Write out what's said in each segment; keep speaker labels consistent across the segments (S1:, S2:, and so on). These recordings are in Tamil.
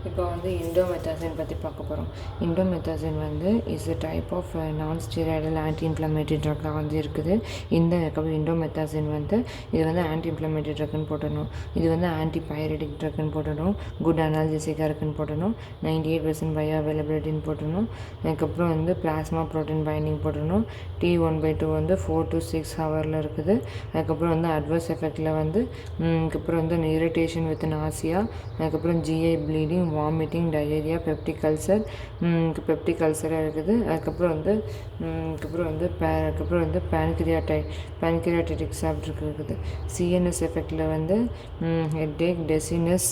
S1: இப்போ வந்து இண்டோமெத்தாசின் பற்றி பார்க்க போகிறோம். இண்டோமெத்தாசின் வந்து இஸ் a டைப் ஆஃப் நான் ஸ்டீராய்டல் ஆன்டி இன்ஃப்ளமேட்டரி ட்ரக்காக வந்து இருக்குது. இந்த இண்டோமெத்தாசின் வந்து இது வந்து ஆன்டி இன்ஃப்ளமேட்டரி ட்ரக்குன்னு போட்டணும். இது வந்து ஆன்டி பைரடிக் ட்ரக்குன்னு போட்டணும். குட் அனால்ஜெசிக்காக இருக்குன்னு போட்டணும். 98% பயோ அவைலபிலிட்டின்னு போட்டணும். அதுக்கப்புறம் வந்து பிளாஸ்மா ப்ரோட்டீன் பைண்டிங் போட்டணும். T1/2 வந்து 4 to 6 ஹவரில் இருக்குது. அதுக்கப்புறம் வந்து அட்வர்ஸ் எஃபெக்டில் வந்து அதுக்கப்புறம் வந்து இரிட்டேஷன் வித் நாசியா, அதுக்கப்புறம் GI bleeding, vomiting, diarrhoea, peptic அல்சராக இருக்குது. அதுக்கப்புறம் வந்து பேன்கிரியாட்டிக் சாப்பிட்ருக்கு இருக்குது. சிஎன்எஸ் எஃபெக்டில் வந்து ஹெட்டேக், டெசினஸ்,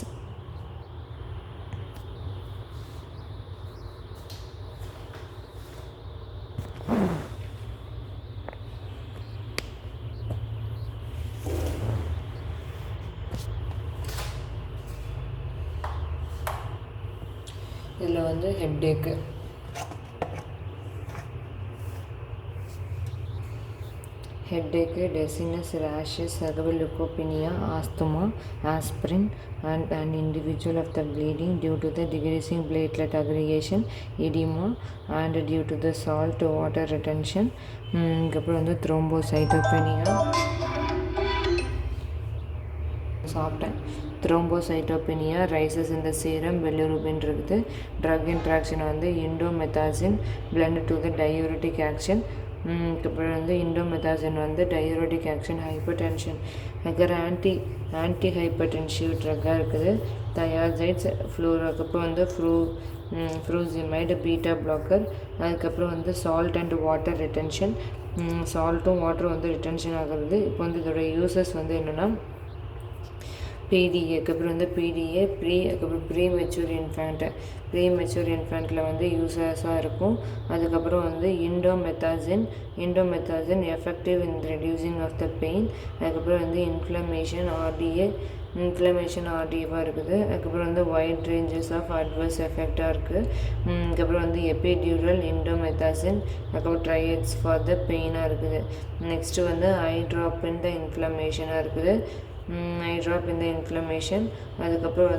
S1: இதில் வந்து headache, dizziness, rashes, leucopenia, asthma, aspirin, and an individual of the bleeding due to the decreasing platelet aggregation, edema, and due to the salt water retention. அதுக்கப்புறம் வந்து த்ரோம்போசைட்டோபெனியா த்ரோம்போசைட்டோபெனியா, ரைசஸ் இந்த சீரம், பிலிருபின் இருக்குது. ட்ரக் இன்ட்ராக்ஷன் வந்து indomethacin blunt to the diuretic action. அப்புறம் வந்து இண்டோமெத்தாசின் வந்து diuretic action, hypertension antihypertensive ட்ரக்காக இருக்குது. தயாசைட்ஸ், அதுக்கப்புறம் வந்து ஃப்ரூசிமைடு, பீட்டா பிளாக்கர். அதுக்கப்புறம் வந்து சால்ட் அண்ட் வாட்டர் ரிட்டென்ஷன், சால்ட்டும் வாட்டரும் வந்து ரிட்டென்ஷன் ஆகிறது. இப்போ வந்து இதோட யூசஸ் வந்து என்னென்னா பிடிஏ, அதுக்கப்புறம் வந்து பிடிஏ அதுக்கப்புறம் ப்ரீமெச்சூர் இன்ஃபேண்ட்டில் வந்து யூசஸாக இருக்கும். அதுக்கப்புறம் வந்து indomethacin effective in reducing of the pain. அதுக்கப்புறம் வந்து இன்ஃப்ளமேஷன் ஆர்டிஏவாக இருக்குது. அதுக்கப்புறம் வந்து வைட் ரேஞ்சஸ் ஆஃப் அட்வர்ஸ் எஃபெக்டாக இருக்குது. அதுக்கப்புறம் வந்து எபிடியூரல் இண்டோமெத்தாசின், அதுக்கப்புறம் ட்ரையட்ஸ் ஃபார் த பெயினாக இருக்குது. நெக்ஸ்ட்டு வந்து ஐ ட்ராப் இன் த இன்ஃப்ளமேஷனாக இருக்குது. அதுக்கப்புறம்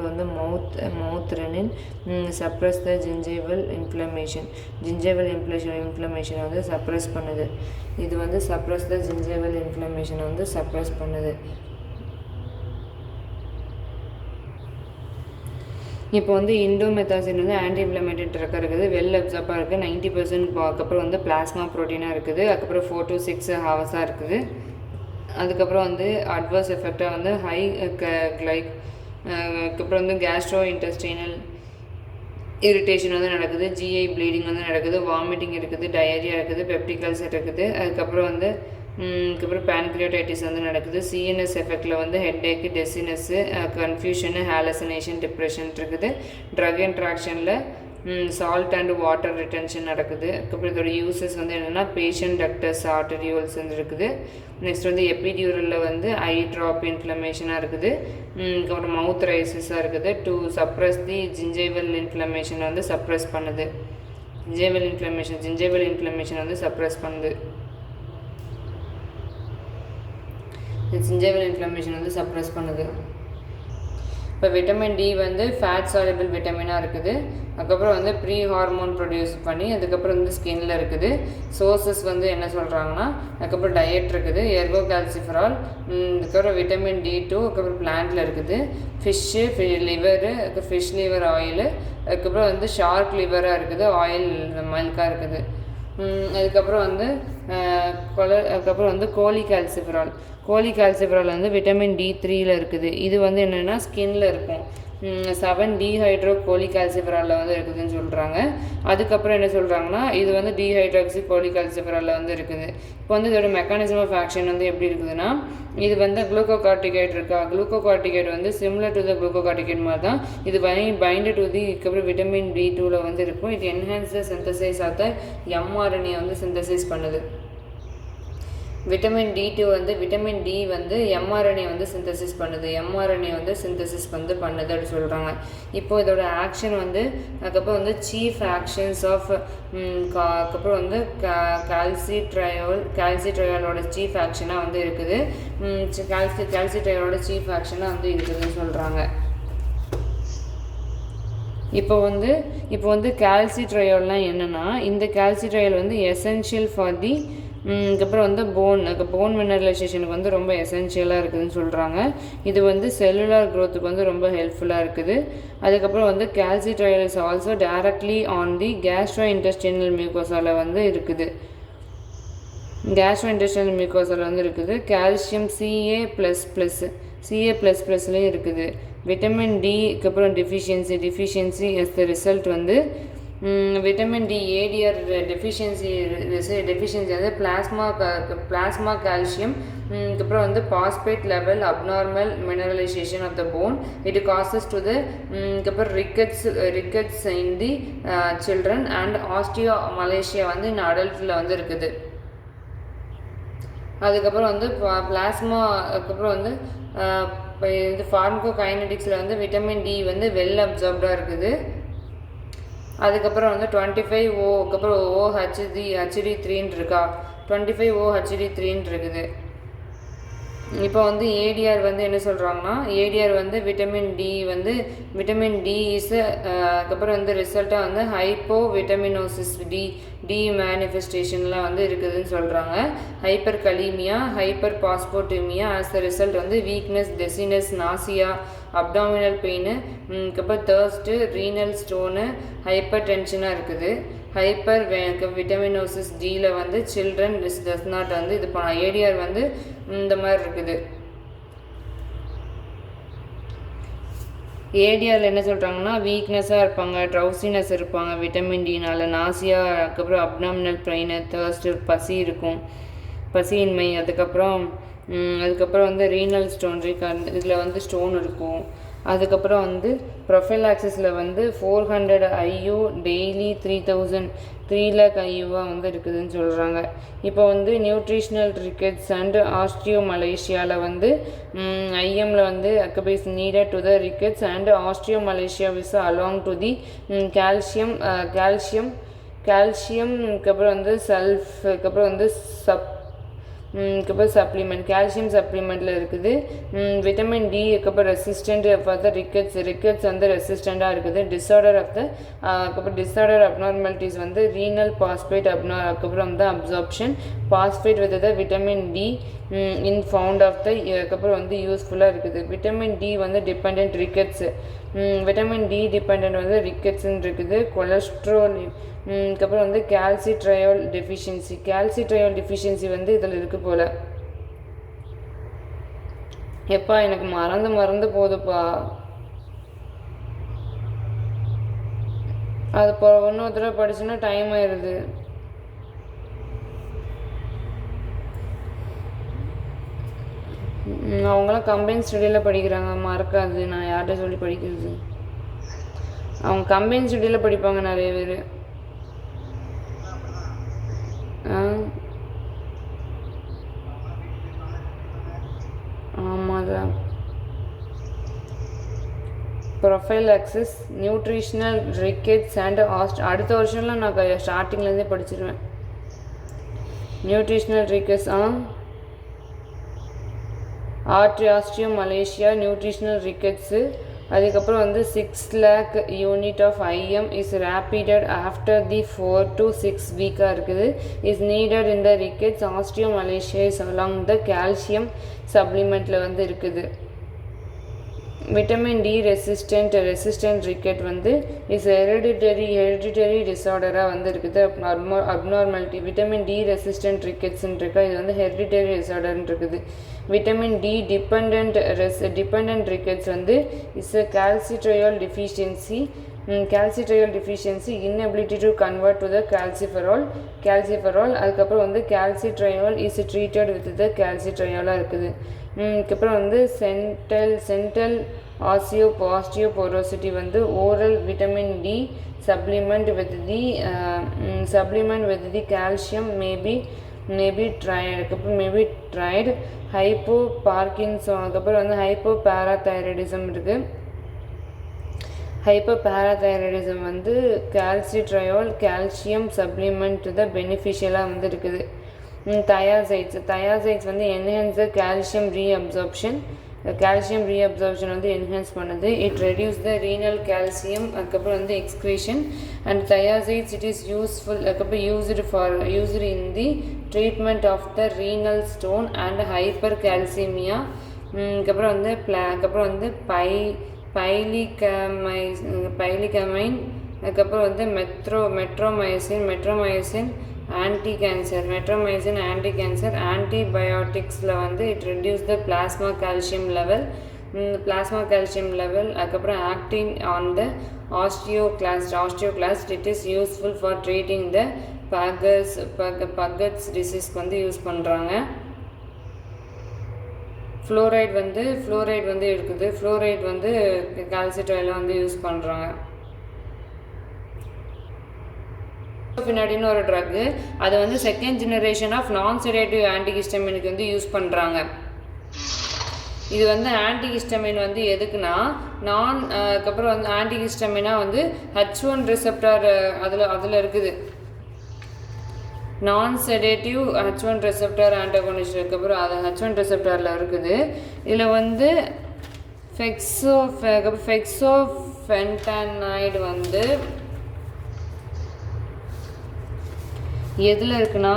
S1: வந்து மவுத் ரெனின் சப்ரஸ் த ஜிஞ்சைவல் இன்ஃப்ளமேஷனை வந்து சப்ரஸ் பண்ணுது. இது வந்து சப்ரஸ் த ஜிஞ்சைவல் இன்ஃப்ளமேஷனை வந்து சப்ரஸ் பண்ணுது. இப்போ வந்து இண்டோமெத்தாசின் வந்து ஆன்டி இன்ஃப்ளமேட்டரி ட்ரக்காக இருக்குது. வெல் அப்சார்பாக இருக்குது. 90%. அதுக்கப்புறம் வந்து பிளாஸ்மா ப்ரோட்டீனாக இருக்குது. அதுக்கப்புறம் 4 to 6 ஹவர்ஸாக இருக்குது. அதுக்கப்புறம் வந்து அட்வர்ஸ் எஃபெக்டாக வந்து அதுக்கப்புறம் வந்து கேஸ்ட்ரோ இன்டெஸ்டைனல் இரிட்டேஷன் வந்து நடக்குது. ஜிஐ ப்ளீடிங் வந்து நடக்குது. வாமிட்டிங் இருக்குது. டயரியா இருக்குது. பெப்டிக் அல்சர் இருக்குது. அதுக்கப்புறம் பேன்கிரியாட்டிஸ் வந்து நடக்குது. சிஎன்எஸ் எஃபெக்டில் வந்து headache, dizziness, confusion, hallucination, depression இருக்குது. ட்ரக் இன்ட்ராக்ஷனில் சால்ட் அண்ட் வாட்டர் ரிட்டென்ஷன் நடக்குது. அதுக்கப்புறம் இதோட யூசஸ் வந்து என்னென்னா பேஷண்ட் டக்டஸ் ஆர்டரியோல்ஸ் வந்து இருக்குது. நெக்ஸ்ட் வந்து எபிடியூரலில் வந்து ஐ ட்ராப் இன்ஃப்ளமேஷனாக இருக்குது. அப்புறம் மவுத் ரைசஸாக இருக்குது. டு சப்ரஸ் தி ஜிஞ்சைவல் இன்ஃப்ளமேஷனை வந்து சப்ரஸ் பண்ணுது. ஜிஞ்சைவல் இன்ஃப்ளமேஷன் வந்து சப்ரஸ் பண்ணுது. இப்போ விட்டமின் டி வந்து ஃபேட் சால்யூபிள் விட்டமினாக இருக்குது. அதுக்கப்புறம் வந்து ப்ரீ ஹார்மோன் ப்ரொடியூஸ் பண்ணி அதுக்கப்புறம் வந்து ஸ்கின்னில் இருக்குது. சோர்சஸ் வந்து என்ன சொல்கிறாங்கன்னா அதுக்கப்புறம் டயட் இருக்குது. எர்கோ கால்சிஃபரால், அதுக்கப்புறம் விட்டமின் D2, அதுக்கப்புறம் பிளான்ட்டில் இருக்குது. ஃபிஷ் லிவர் ஆயிலு, அதுக்கப்புறம் வந்து ஷார்க் லிவராக இருக்குது. ஆயில் மில்காக இருக்குது. அதுக்கப்புறம் வந்து கோழி கால்சிஃபரால் வந்து விட்டமின் D3 இருக்குது. இது வந்து என்னென்னா ஸ்கின்னில் இருக்கும். 7-டீஹைட்ரோ கோலிகால்சிஃபராலில் வந்து இருக்குதுன்னு சொல்கிறாங்க. அதுக்கப்புறம் என்ன சொல்கிறாங்கன்னா இது வந்து டீஹைட்ராக்சி கோலிகால்சிஃபராலில் வந்து இருக்குது. இப்போ வந்து இதோட மெக்கானிசம் ஆஃப் ஆக்ஷன் வந்து எப்படி இருக்குதுன்னா, இது வந்து குளுக்கோகார்டிகைட் இருக்கா, குளுக்கோகார்டிகைட் வந்து சிமிலர் டு த குளுக்கோகார்டிகைட் மாதிரி தான். இது பைண்ட் டு தி அதுக்கப்புறம் விட்டமின் B2 வந்து இருக்கும். இது enhance the synthesize of the mRNA வந்து சிந்தசைஸ் பண்ணுது. விட்டமின் D2 வந்து விட்டமின் டி வந்து mRNA வந்து சிந்தசிஸ் பண்ணுது. mRNA வந்து சிந்தசிஸ் வந்து பண்ணுது அப்படி சொல்கிறாங்க. இப்போது இதோட ஆக்ஷன் வந்து அதுக்கப்புறம் வந்து சீஃப் ஆக்ஷன்ஸ் ஆஃப் அதுக்கப்புறம் வந்து கால்சிட்ரையாலோட சீஃப் ஆக்ஷனாக வந்து இருக்குது. கால்சிட்ரையாலோட சீஃப் ஆக்ஷனாக வந்து இருக்குதுன்னு சொல்கிறாங்க. இப்போ வந்து கால்சிட்ரையோல்லாம் என்னென்னா, இந்த கால்சிட்ரையோல் வந்து எசென்ஷியல் ஃபார் தி அதுக்கப்புறம் வந்து போன் மினரலைசேஷனுக்கு வந்து ரொம்ப எசென்ஷியலாக இருக்குதுன்னு சொல்கிறாங்க. இது வந்து செல்லுலார் க்ரோத்துக்கு வந்து ரொம்ப ஹெல்ப்ஃபுல்லாக இருக்குது. அதுக்கப்புறம் வந்து calcitriol is also directly on the gastrointestinal மியூக்கோசால வந்து இருக்குது. கேஸ்ட்ரோ இன்டெஸ்டினல் மியூக்கோசால வந்து இருக்குது. கால்சியம் CA++லேயும் இருக்குது. விட்டமின் டிக்கு அப்புறம் டெஃபிஷியன்சி எஸ் த ரிசல்ட் வந்து விட்டமின் டி ஏடிஆர் டெஃபிஷியன்சி வந்து பிளாஸ்மா கால்சியம் அதுக்கப்புறம் வந்து phosphate level abnormal mineralisation of the bone it causes to the அதுக்கப்புறம் rickets in the children and osteomalacia வந்து இந்த அடல்ட்டில் வந்து இருக்குது. அதுக்கப்புறம் வந்து பிளாஸ்மா அதுக்கப்புறம் வந்து இது ஃபார்மகோகைனடிக்ஸில் வந்து விட்டமின் டி வந்து வெல் அப்சார்ப்டாக இருக்குது. அதுக்கப்புறம் வந்து 25O அதுக்கப்புறம் OHD3 இருக்கா, 25OHD3 இருக்குது. இப்போ வந்து ஏடிஆர் வந்து என்ன சொல்கிறாங்கன்னா, ஏடிஆர் வந்து விட்டமின் டி இஸ் அதுக்கப்புறம் வந்து ரிசல்ட்டாக வந்து ஹைப்போ விட்டமினோசிஸ் டி மேனிஃபெஸ்டேஷன்லாம் வந்து இருக்குதுன்னு சொல்கிறாங்க. Hyperkalaemia, hyperphosphataemia as the result வந்து weakness, dizziness, nausea, abdominal pain, அதுக்கப்புறம் தேர்ஸ்ட்டு, ரீனல் ஸ்டோனு, ஹைப்பர் டென்ஷனாக இருக்குது. ஹைப்பர் விட்டமினோசிஸ் டியில் வந்து சில்ட்ரன் டஸ் நாட் வந்து இது பண்ணலாம். ஏடிஆர் வந்து இந்த மாதிரி இருக்குது. ஏடிஆரில் என்ன சொல்கிறாங்கன்னா, வீக்னஸாக இருப்பாங்க, ட்ரௌசினஸ் இருப்பாங்க விட்டமின் டினால், நாசியா, அதுக்கப்புறம் அப்டாமினல் பெயின், தேர்ஸ்ட்டு, பசி இருக்கும், பசியின்மை, அதுக்கப்புறம் வந்து ரீனல் ஸ்டோன் இதில் வந்து ஸ்டோன் இருக்கும். அதுக்கப்புறம் வந்து ப்ரொஃபைலாக்சிஸில் வந்து 400 IU டெய்லி 3 lakh IUவாக வந்து இருக்குதுன்னு சொல்கிறாங்க. இப்போ வந்து நியூட்ரிஷ்னல் ரிக்கெட்ஸ் அண்ட் ஆஸ்டியோ மலேசியாவில் வந்து ஐஎம்மில் வந்து அக்கபைஸ் needed to the rickets and osteomalacia with along to the calcium அதுக்கப்புறம் வந்து அதுக்கப்புறம் வந்து அதுக்கப்புறம் சப்ளிமெண்ட் கால்சியம் சப்ளிமெண்ட்டில் இருக்குது. விட்டமின் டி அதுக்கப்புறம் ரெசிஸ்டண்ட் ஃபார் த ரிக்கெட்ஸ் வந்து ரெசிஸ்டண்ட்டாக இருக்குது. அதுக்கப்புறம் டிஸார்டர் அப்நார்மாலிட்டிஸ் வந்து ரீனல் பாஸ்பேட் அதுக்கப்புறம் வந்து absorption phosphate with the vitamin D in found of the அதுக்கப்புறம் வந்து யூஸ்ஃபுல்லாக இருக்குது. விட்டமின் டி வந்து depend rickets vitamin D depend வந்து ரிக்கெட்ஸ்ன்னு இருக்குது. கொலஸ்ட்ரால் அதுக்கப்புறம் வந்து கால்சிட்ரையோல் டெஃபிஷியன்சி வந்து இதில் இருக்குது போல். எப்பா எனக்கு மறந்து போகுதுப்பா. அது இப்போ இன்னொரு தடவை படிச்சுன்னா டைம் ஆயிடுது. அவங்களாம் கம்பைன் ஸ்டடியில் படிக்கிறாங்க, மறக்காது. நான் யார்கிட்ட சொல்லி படிக்கிறது? அவங்க கம்பைன் ஸ்டடியில் படிப்பாங்க நிறைய பேர். ஆமாம், ப்ரொஃபைலாக்சிஸ், நியூட்ரிஷ்னல் ரிக்கெட்ஸ் அண்ட் அடுத்த வருஷம்லாம் நான் ஸ்டார்டிங்லேருந்தே படிச்சிருவேன். Nutritional rickets osteomalacia nutritional rickets. அதுக்கப்புறம் வந்து 6 lakh unit of IM is repeated after the 4 to 6 வீக்காக இருக்குது. இஸ் நீடட் இந்த rickets osteomalacia is along the calcium சப்ளிமெண்ட்டில் வந்து இருக்குது. விட்டமின் டி ரெசிஸ்டன்ட் ரிக்கெட் வந்து இஸ் ஹெரிடிட்டரி டிஸார்டராக வந்து இருக்குது. அப்நார்மாலிட்டி விட்டமின் டி ரெசிஸ்டன்ட் ரிக்கெட்ஸ்ன்னு இருக்கா, இது வந்து ஹெரிடிட்டரி டிஸார்டர்னு இருக்குது. விட்டமின் டி டிபெண்ட் ரிக்கெட்ஸ் வந்து is calcitriol deficiency inability to convert to the calciferol. அதுக்கப்புறம் வந்து calcitriol is treated with the கால்சிட்ரையோலாக இருக்குது. அதுக்கப்புறம் வந்து சென்ட்ரல் ஆஸ்டியோபோரோசிட்டி வந்து oral vitamin D supplement with the calcium maybe tried hypo Parkinson. அதுக்கப்புறம் வந்து ஹைப்போ பேராதைராய்டிசம் இருக்குது. ஹைப்போபேராதைராய்டிசம் வந்து கால்சிட்ரையோல் கால்சியம் சப்ளிமெண்ட் தான் பெனிஃபிஷியலாக வந்து இருக்குது. தயாசைட்ஸ் வந்து enhance the calcium reabsorption. Calcium reabsorption வந்து என்ஹான்ஸ் பண்ணுது. It reduce the renal calcium. அதுக்கப்புறம் வந்து excretion and thiazides. It is useful. அதுக்கப்புறம் used in the treatment of the renal stone and hypercalcaemia. அதுக்கப்புறம் வந்து பைலிகமைன். அதுக்கப்புறம் வந்து மெட்ரோமைசின் ஆன்டி கேன்சர் ஆன்டிபயோட்டிக்ஸில் வந்து it reduce the plasma calcium level. அதுக்கப்புறம் acting on the osteoclast. It is useful for treating the Paget's டிசீஸ்க்கு வந்து யூஸ் பண்ணுறாங்க. ஃப்ளோரைட் வந்து இருக்குது. ஃப்ளோரைட் வந்து கால்சிட்ராயில் வந்து யூஸ் பண்ணுறாங்க. ஃபெக்சோஃபெனாடின் ஒரு ட்ரக்கு, அது வந்து செகண்ட் ஜெனரேஷன் ஆஃப் நான் செடேட்டிவ் ஆன்டிஹிஸ்டமினுக்கு வந்து யூஸ் பண்ணுறாங்க. இது வந்து ஆன்டிஹிஸ்டமின் வந்து எதுக்குன்னா அதுக்கப்புறம் வந்து ஆன்டிஹிஸ்டமினா வந்து H1 ரிசெப்டார் அதில் இருக்குது. நான் செடேட்டிவ் H1 ரிசெப்டார் ஆன்டகோனிஸ்ட் அதுக்கப்புறம் அது H1 ரிசெப்டாரில் இருக்குது. இதில் வந்து ஃபெக்சோஃபென்டானைடு வந்து எதில் இருக்குன்னா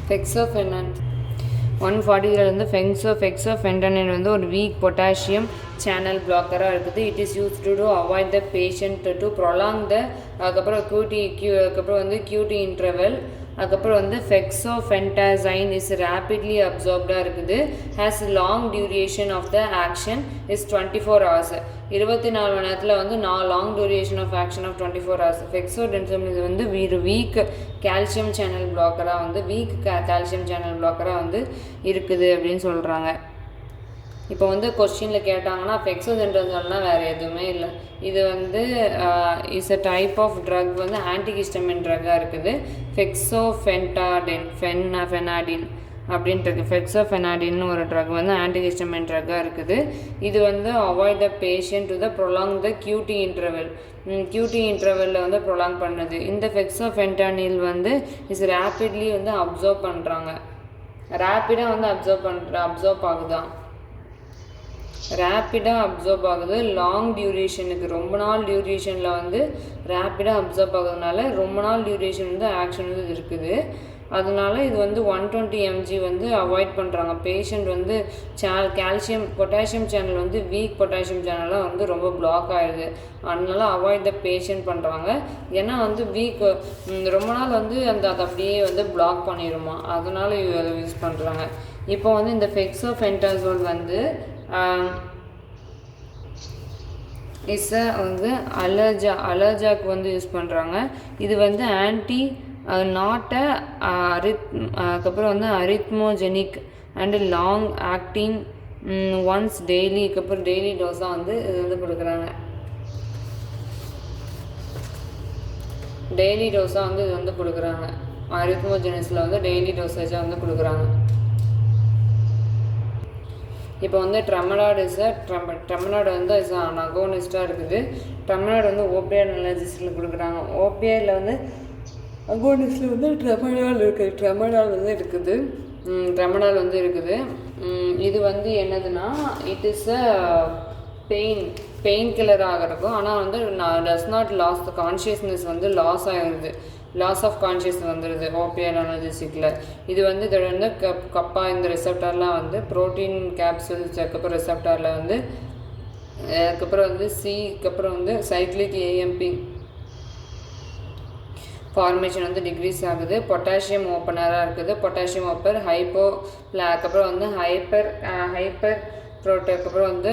S1: ஃபெக்சோஃபெனான் 140 வந்து ஃபெக்சோஃபென்டானைன் வந்து ஒரு வீக் பொட்டாசியம் சேனல் பிளாக்கராக இருக்குது. It is use to avoid the patient to prolong the அதுக்கப்புறம் அதுக்கப்புறம் வந்து QT இன்டர்வல். அதுக்கப்புறம் வந்து ஃபெக்சோஃபென்டாசைன் இஸ் ரேப்பிட்லி அப்சார்ப்டாக இருக்குது. Has long duration of the action is 24 hours. 24 மணி நேரத்தில் வந்து long duration of action of 24 hours. ஃபெக்சோடென்சம் இது வந்து வீக் கால்சியம் சேனல் பிளாக்கராக வந்து இருக்குது அப்படின்னு சொல்கிறாங்க. இப்போ வந்து கொஸ்டினில் கேட்டாங்கன்னா ஃபெக்சோடென்சம்னா வேறு எதுவுமே இல்லை. இது வந்து is a type of drug வந்து ஆன்டிஹிஸ்டமின் ட்ரக்காக இருக்குது. ஃபெனாடின் அப்படின்ட்டு ஃபெக்சோஃபெனாடின்னு ஒரு ட்ரக் வந்து ஆன்டிஹிஸ்டமின் ட்ரக்காக இருக்குது. இது வந்து avoid the patient to the prolong the QT இன்டர்வெல்லில் வந்து ப்ரொலாங் பண்ணுது. இந்த ஃபெக்சோஃபென்டானில் வந்து இஸ் ரேப்பிட்லி வந்து அப்சார்ப் பண்ணுறாங்க. ரேப்பிடாக வந்து அப்சார்ப் ஆகுது. லாங் டியூரேஷனுக்கு ரொம்ப நாள் டியூரேஷனில் வந்து ரேப்பிடாக அப்சார்ப் ஆகுறதுனால ரொம்ப நாள் டியூரேஷன் வந்து ஆக்ஷன் வந்து இருக்குது. அதனால இது வந்து 120 mg வந்து அவாய்ட் பண்ணுறாங்க. பேஷண்ட் வந்து பொட்டாசியம் சேனல் வந்து வீக் பொட்டாசியம் சேனலாக வந்து ரொம்ப பிளாக் ஆகிடுது. அதனால அவாய்ட் த பேஷண்ட் பண்ணுறாங்க. ஏன்னா வந்து ரொம்ப நாள் வந்து அது அப்படியே வந்து பிளாக் பண்ணிடுமா, அதனால அதை யூஸ் பண்ணுறாங்க. இப்போ வந்து இந்த ஃபெக்சோஃபென்டாசோல் வந்து வந்து அலர்ஜாக்கு வந்து யூஸ் பண்ணுறாங்க. இது வந்து அதுக்கப்புறம் வந்து arrhythmogenic and long acting once daily. அதுக்கப்புறம் டெய்லி டோஸாக வந்து இது வந்து கொடுக்குறாங்க. அரித்மோஜெனிஸில் வந்து டெய்லி டோசேஜாக வந்து கொடுக்குறாங்க. இப்போ வந்து ட்ரமடாய்டு வந்து அகோனிஸ்டாக இருக்குது. ட்ரமடாய்டு வந்து ஓபியாய்டு அனர்ஜிஸில் கொடுக்குறாங்க. ஓபியாய்டில் வந்து அகோனிஸ்டில் வந்து ட்ரமடால் வந்து இருக்குது. இது வந்து என்னதுன்னா இட் இஸ் அ பெயின் கில்லராக இருக்கும். ஆனால் வந்து does not loss the consciousness வந்து லாஸ் ஆஃப் கான்ஷியஸ் வந்துடுது ஓபியாய்டு அனர்ஜிசிக்கில். இது வந்து இதோட வந்து கப்பா இந்த ரிசெப்டார்லாம் வந்து ப்ரோட்டீன் கேப்சூல்ஸ் அதுக்கப்புறம் ரிசெப்டாரில் வந்து அதுக்கப்புறம் வந்து அதுக்கப்புறம் வந்து சைக்ளிக் AMP ஃபார்மேஷன் வந்து டிக்ரீஸ் ஆகுது. பொட்டாசியம் ஓப்பனராக இருக்குது. பொட்டாசியம் ஓப்பர் அதுக்கப்புறம் வந்து அதுக்கப்புறம் வந்து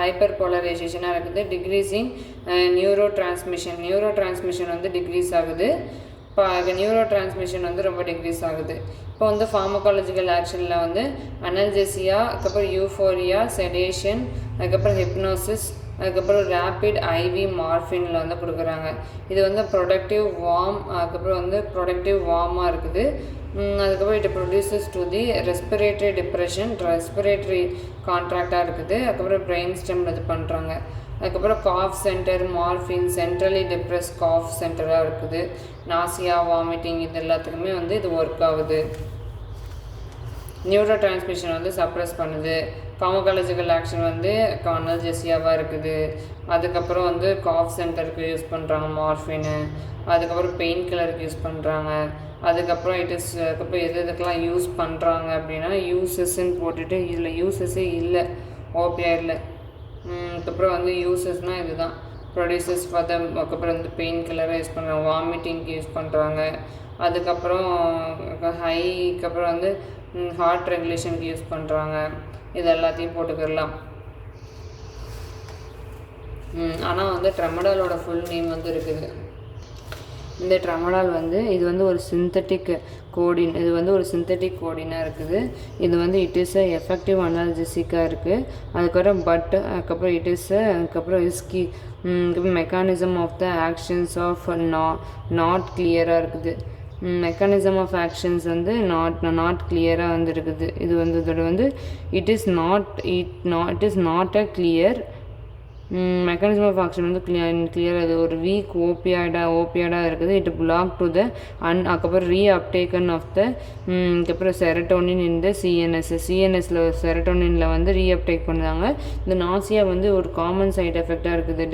S1: ஹைப்பர் போலரைசேஷனாக இருக்குது. டிக்ரீஸிங் நியூரோ டிரான்ஸ்மிஷன் வந்து டிக்ரீஸ் ஆகுது. நியூரோ டிரான்ஸ்மிஷன் வந்து ரொம்ப டிக்ரீஸ் ஆகுது. இப்போ வந்து ஃபார்மகாலஜிக்கல் ஆக்ஷனில் வந்து அனல்ஜெசியா, அதுக்கப்புறம் யூஃபோரியா, செடேஷன், அதுக்கப்புறம் ஹிப்னோசிஸ், அதுக்கப்புறம் ரேபிட் ஐவி மார்ஃபினில் வந்து கொடுக்குறாங்க. இது வந்து ப்ரொடக்டிவ் வார்ம், அதுக்கப்புறம் வந்து ப்ரொடக்டிவ் வார்மாக இருக்குது. அதுக்கப்புறம் it produces to the respiratory depression, respiratory கான்ட்ராக்டாக இருக்குது. அதுக்கப்புறம் பிரெயின் ஸ்டெம் இது பண்ணுறாங்க. அதுக்கப்புறம் cough centre morphine centrally depress cough சென்டராக இருக்குது. நாசியா வாமிட்டிங் இது எல்லாத்துக்குமே வந்து இது ஒர்க் ஆகுது. நியூரோ டிரான்ஸ்மிஷன் வந்து சப்ரஸ் பண்ணுது. ஃபார்மகாலஜிக்கல் ஆக்ஷன் வந்து அனல்ஜெசியாவாக இருக்குது. அதுக்கப்புறம் வந்து காஃப் சென்டருக்கு யூஸ் பண்ணுறாங்க மார்ஃபின்னு. அதுக்கப்புறம் பெயின் கில்லருக்கு யூஸ் பண்ணுறாங்க. அதுக்கப்புறம் அதுக்கப்புறம் எதுக்கெல்லாம் யூஸ் பண்ணுறாங்க அப்படின்னா யூசஸ்ன்னு போட்டுட்டு இதில் யூசஸே இல்லை ஓபிஆரில். அதுக்கப்புறம் வந்து யூசஸ்னால் இதுதான் ப்ரொடியூசஸ் ஃபார் த. அதுக்கப்புறம் வந்து பெயின் கில்லரை யூஸ் பண்ணுறாங்க, வாமிட்டிங்க்கு யூஸ் பண்ணுறாங்க. அதுக்கப்புறம் அதுக்கப்புறம் வந்து ஹார்ட் ரெகுலேஷனுக்கு யூஸ் பண்ணுறாங்க. இது எல்லாத்தையும் போட்டுக்கிடலாம். ஆனால் வந்து ட்ரெமடாலோட ஃபுல் நேம் வந்து இருக்குது. இந்த ட்ரெமடால் வந்து இது வந்து ஒரு சிந்தட்டிக் கோடின், இது வந்து ஒரு சிந்தட்டிக் கோடினாக இருக்குது. இது வந்து இட் இஸ் அ எஃபெக்டிவ் அனால்ஜெசிக்காக இருக்குது. அதுக்கப்புறம் அதுக்கப்புறம் இட் இஸ் அதுக்கப்புறம் இஸ்கி mechanism of the actions of not கிளியராக இருக்குது. மெக்கானிசம் ஆஃப் ஆக்ஷன்ஸ் வந்து நாட் கிளியராக வந்து இருக்குது. இது வந்து இதோட வந்து it is not a clear mechanism of action வந்து கிளியர். அது ஒரு வீக் ஓபியாடாக இருக்குது. இட் பிளாக் டு த அதுக்கப்புறம் ரீஅப்டேக்கன் ஆஃப் த அதுக்கப்புறம் செரட்டோனின் இந்த சிஎன்எஸில் செரட்டோனினில் வந்து ரீஅப்டேக் பண்ணுறாங்க. இந்த நாசியா வந்து ஒரு காமன் சைட் எஃபெக்டாக இருக்குது.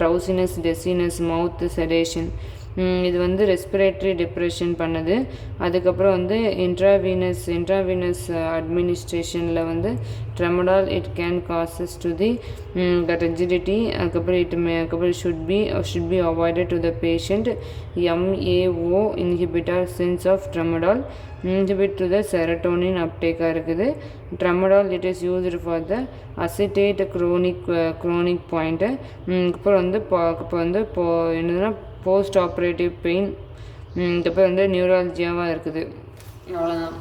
S1: ட்ரௌசினஸ் மவுத் செடேஷன். இது வந்து ரெஸ்பிரேட்டரி டிப்ரெஷன் பண்ணுது. அதுக்கப்புறம் வந்து இன்ட்ராவீனஸ் அட்மினிஸ்ட்ரேஷனில் வந்து tramadol it can causes to the rigidity. அதுக்கப்புறம் should be avoided to the patient. MAO inhibitor sense of tramadol inhibit to the serotonin uptake இருக்குது. tramadol it is used for the acetate chronic point. அப்புறம் வந்து இப்போ வந்து என்னதுன்னா போஸ்ட் ஆப்ரேட்டிவ் பெயின். இதுக்கப்புறம் வந்து நியூராலஜியாவாக இருக்குது. அவ்வளோதான்.